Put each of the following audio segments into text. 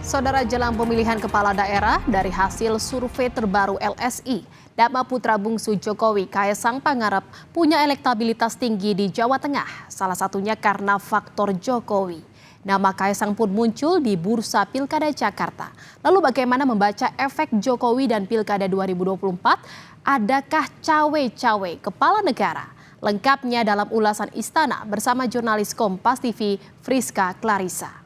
Saudara, jelang pemilihan kepala daerah dari hasil survei terbaru LSI, nama putra bungsu Jokowi, Kaesang Pangarep, punya elektabilitas tinggi di Jawa Tengah. Salah satunya karena faktor Jokowi. Nama Kaesang pun muncul di bursa Pilkada Jakarta. Lalu bagaimana membaca efek Jokowi dan Pilkada 2024? Adakah cawe-cawe kepala negara? Lengkapnya dalam ulasan Istana bersama jurnalis Kompas TV Friska Clarissa.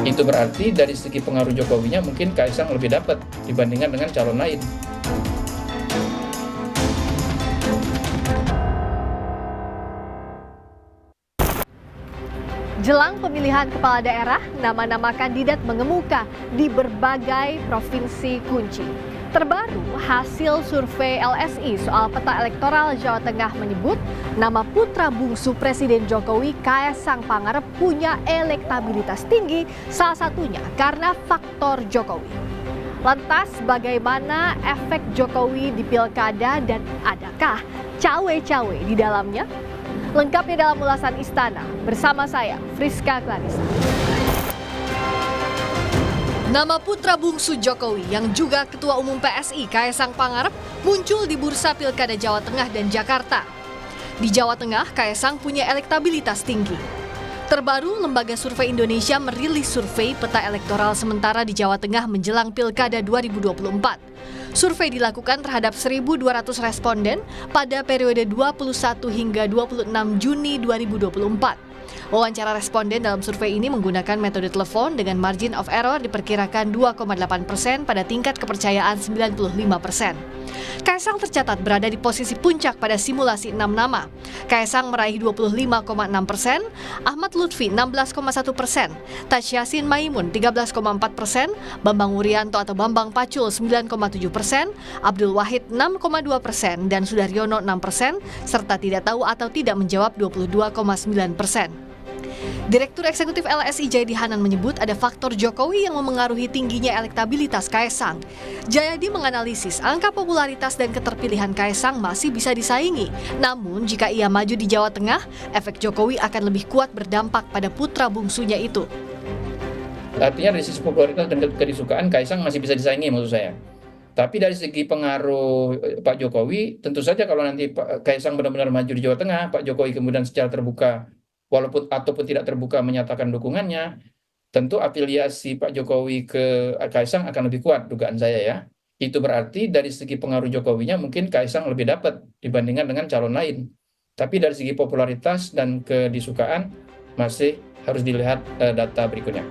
Itu berarti dari segi pengaruh Jokowinya mungkin Kaesang lebih dapat dibandingkan dengan calon lain. Jelang pemilihan kepala daerah, nama-nama kandidat mengemuka di berbagai provinsi kunci. Terbaru, hasil survei LSI soal peta elektoral Jawa Tengah menyebut nama putra bungsu Presiden Jokowi, Kaesang Pangarep, punya elektabilitas tinggi, salah satunya karena faktor Jokowi. Lantas, bagaimana efek Jokowi di pilkada dan adakah cawe-cawe di dalamnya? Lengkapnya dalam ulasan Istana bersama saya, Friska Clarissa. Nama putra bungsu Jokowi yang juga Ketua Umum PSI Kaesang Pangarep muncul di bursa Pilkada Jawa Tengah dan Jakarta. Di Jawa Tengah, Kaesang punya elektabilitas tinggi. Terbaru, Lembaga Survei Indonesia merilis survei peta elektoral sementara di Jawa Tengah menjelang Pilkada 2024. Survei dilakukan terhadap 1.200 responden pada periode 21 hingga 26 Juni 2024. Wawancara responden dalam survei ini menggunakan metode telepon dengan margin of error diperkirakan 2,8% pada tingkat kepercayaan 95%. Kaesang tercatat berada di posisi puncak pada simulasi 6 nama. Kaesang meraih 25,6%, Ahmad Lutfi 16,1%, Taj Yassin Maimun 13,4%, Bambang Wuryanto atau Bambang Pacul 9,7%, Abdul Wahid 6,2%, dan Sudaryono 6%, serta tidak tahu atau tidak menjawab 22,9%. Direktur Eksekutif LSI Jayadi Hanan menyebut ada faktor Jokowi yang memengaruhi tingginya elektabilitas Kaesang. Jayadi menganalisis angka popularitas dan keterpilihan Kaesang masih bisa disaingi. Namun jika ia maju di Jawa Tengah, efek Jokowi akan lebih kuat berdampak pada putra bungsunya itu. Artinya dari sisi popularitas dan kedisukaan Kaesang masih bisa disaingi maksud saya. Tapi dari segi pengaruh Pak Jokowi, tentu saja kalau nanti Kaesang benar-benar maju di Jawa Tengah, Pak Jokowi kemudian secara terbuka walaupun ataupun tidak terbuka menyatakan dukungannya, tentu afiliasi Pak Jokowi ke Kaesang akan lebih kuat, dugaan saya ya. Itu berarti dari segi pengaruh Jokowinya mungkin Kaesang lebih dapat dibandingkan dengan calon lain. Tapi dari segi popularitas dan kedisukaan masih harus dilihat data berikutnya.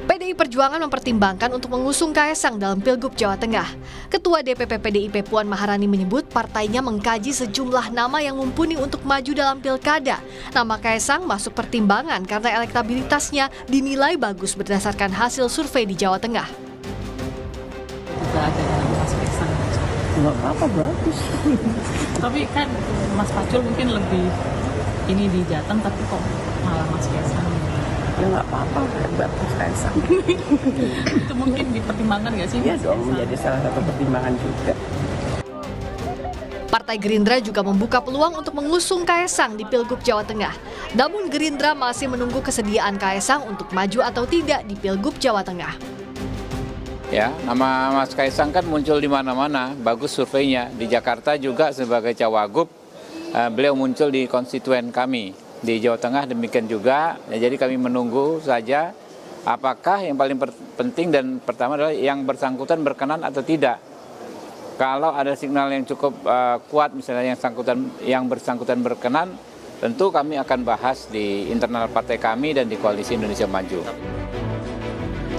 PDI Perjuangan mempertimbangkan untuk mengusung Kaesang dalam Pilgub Jawa Tengah. Ketua DPP PDIP Puan Maharani menyebut partainya mengkaji sejumlah nama yang mumpuni untuk maju dalam pilkada. Nama Kaesang masuk pertimbangan karena elektabilitasnya dinilai bagus berdasarkan hasil survei di Jawa Tengah. Juga ada Mas Kaesang. Nggak apa-apa, bagus. Tapi kan Mas Pacul mungkin lebih ini di Jateng, tapi kok malah Mas Kaesang. Ya nggak apa-apa, buat Mas Kaesang. Itu mungkin dipertimbangkan nggak sih? Iya dong, menjadi salah satu pertimbangan juga. Partai Gerindra juga membuka peluang untuk mengusung Kaesang di Pilgub Jawa Tengah. Namun Gerindra masih menunggu kesediaan Kaesang untuk maju atau tidak di Pilgub Jawa Tengah. Ya, nama Mas Kaesang kan muncul di mana-mana, bagus surveinya. Di Jakarta juga sebagai cawagup, beliau muncul di konstituen kami. Di Jawa Tengah demikian juga, ya, jadi kami menunggu saja apakah yang paling penting dan pertama adalah yang bersangkutan berkenan atau tidak. Kalau ada signal yang cukup kuat, misalnya yang bersangkutan berkenan, tentu kami akan bahas di internal partai kami dan di Koalisi Indonesia Maju.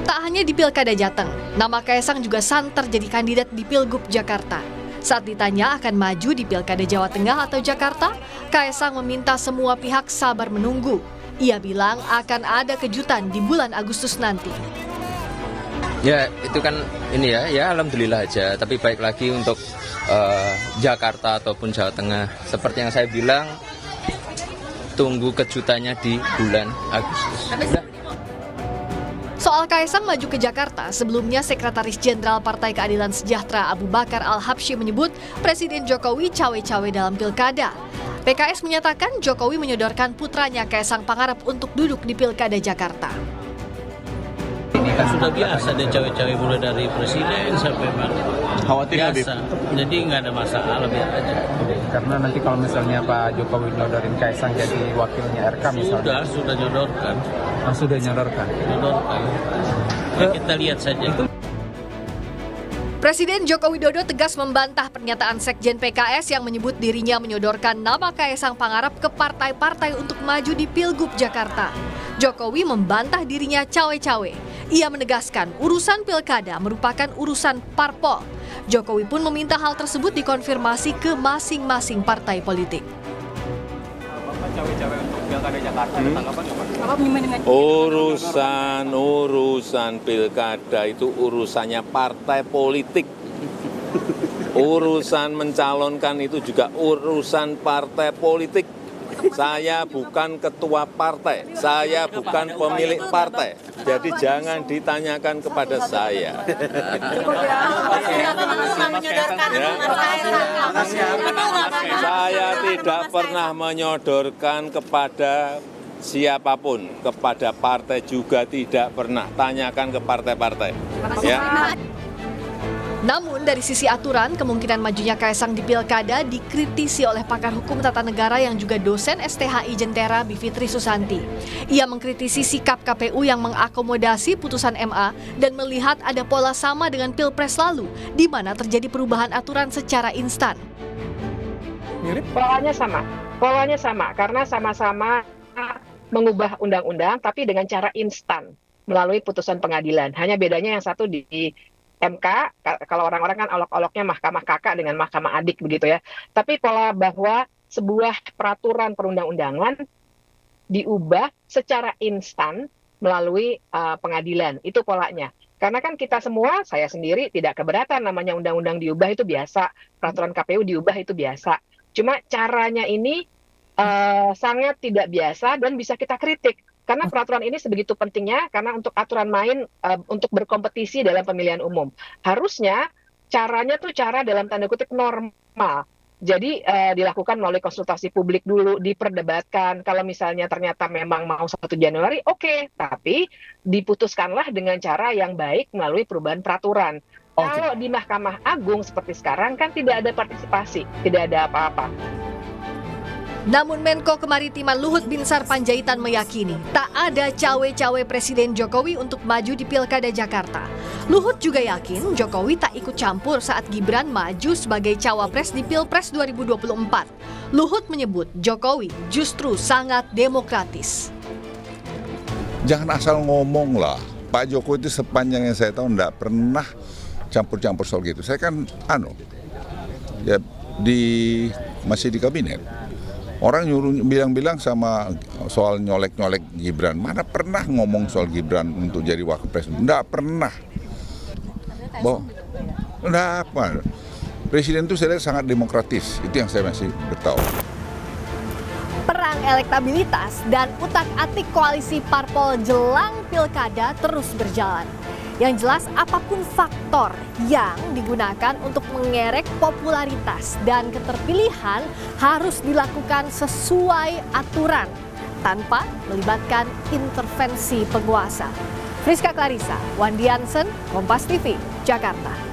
Tak hanya di Pilkada Jateng, nama Kaesang juga santer jadi kandidat di Pilgub Jakarta. Saat ditanya akan maju di Pilkada Jawa Tengah atau Jakarta, Kaesang meminta semua pihak sabar menunggu. Ia bilang akan ada kejutan di bulan Agustus nanti. Ya itu kan ini ya alhamdulillah aja. Tapi baik lagi untuk Jakarta ataupun Jawa Tengah. Seperti yang saya bilang, tunggu kejutannya di bulan Agustus. Soal Kaesang maju ke Jakarta, sebelumnya Sekretaris Jenderal Partai Keadilan Sejahtera Abu Bakar Al-Habsyi menyebut Presiden Jokowi cawe-cawe dalam pilkada. PKS menyatakan Jokowi menyodorkan putranya Kaisang Pangarep untuk duduk di Pilkada Jakarta. Ini kan sudah biasa deh cawe-cawe mulai dari presiden sampai mana. Khawatir biasa. Jadi nggak ada masalah, biar aja. Karena nanti kalau misalnya Pak Jokowi nyodorin Kaisang jadi wakilnya RK misalnya. Sudah nyodorkan. Sudah nyodorkan. Ya, kita lihat saja. Presiden Joko Widodo tegas membantah pernyataan Sekjen PKS yang menyebut dirinya menyodorkan nama Kaisang Pangarep ke partai-partai untuk maju di Pilgub Jakarta. Jokowi membantah dirinya cawe-cawe. Ia menegaskan urusan pilkada merupakan urusan parpol. Jokowi pun meminta hal tersebut dikonfirmasi ke masing-masing partai politik. Urusan pilkada itu urusannya partai politik. Urusan mencalonkan itu juga urusan partai politik. Saya bukan ketua partai, saya bukan pemilik partai. Jadi jangan ditanyakan kepada saya. Saya tidak pernah menyodorkan kepada siapapun, kepada partai juga tidak pernah. Tanyakan ke partai-partai. Ya. Namun dari sisi aturan, kemungkinan majunya Kaisang di Pilkada dikritisi oleh pakar hukum tata negara yang juga dosen STHI Jentera Bivitri Susanti. Ia mengkritisi sikap KPU yang mengakomodasi putusan MA dan melihat ada pola sama dengan Pilpres lalu, di mana terjadi perubahan aturan secara instan. Polanya sama karena sama-sama mengubah undang-undang tapi dengan cara instan melalui putusan pengadilan. Hanya bedanya yang satu di MK, kalau orang-orang kan olok-oloknya mahkamah kakak dengan mahkamah adik begitu ya. Tapi pola bahwa sebuah peraturan perundang-undangan diubah secara instan melalui pengadilan, itu polanya. Karena kan kita semua, saya sendiri tidak keberatan namanya undang-undang diubah itu biasa, peraturan KPU diubah itu biasa. Cuma caranya ini sangat tidak biasa dan bisa kita kritik. Karena peraturan ini sebegitu pentingnya, karena untuk aturan main untuk berkompetisi dalam pemilihan umum. Harusnya caranya tuh cara dalam tanda kutip normal. Jadi dilakukan melalui konsultasi publik dulu, diperdebatkan. Kalau misalnya ternyata memang mau 1 Januari, oke. Tapi diputuskanlah dengan cara yang baik melalui perubahan peraturan. Kalau di Mahkamah Agung seperti sekarang kan tidak ada partisipasi, tidak ada apa-apa. Namun Menko Kemaritiman Luhut Binsar Panjaitan meyakini tak ada cawe-cawe Presiden Jokowi untuk maju di Pilkada Jakarta. Luhut juga yakin Jokowi tak ikut campur saat Gibran maju sebagai cawapres di Pilpres 2024. Luhut menyebut Jokowi justru sangat demokratis. Jangan asal ngomong lah. Pak Jokowi itu sepanjang yang saya tahu tidak pernah campur-campur soal gitu. Saya kan masih di kabinet. Orang bilang-bilang sama soal nyolek-nyolek Gibran. Mana pernah ngomong soal Gibran untuk jadi wakil presiden? Nggak pernah. Nggak apa. Presiden itu saya lihat sangat demokratis. Itu yang saya masih bertahu. Perang elektabilitas dan utak-atik koalisi parpol jelang pilkada terus berjalan. Yang jelas apapun faktor yang digunakan untuk mengerek popularitas dan keterpilihan harus dilakukan sesuai aturan tanpa melibatkan intervensi penguasa. Friska Clarissa, Wandi Hansen, Kompas TV, Jakarta.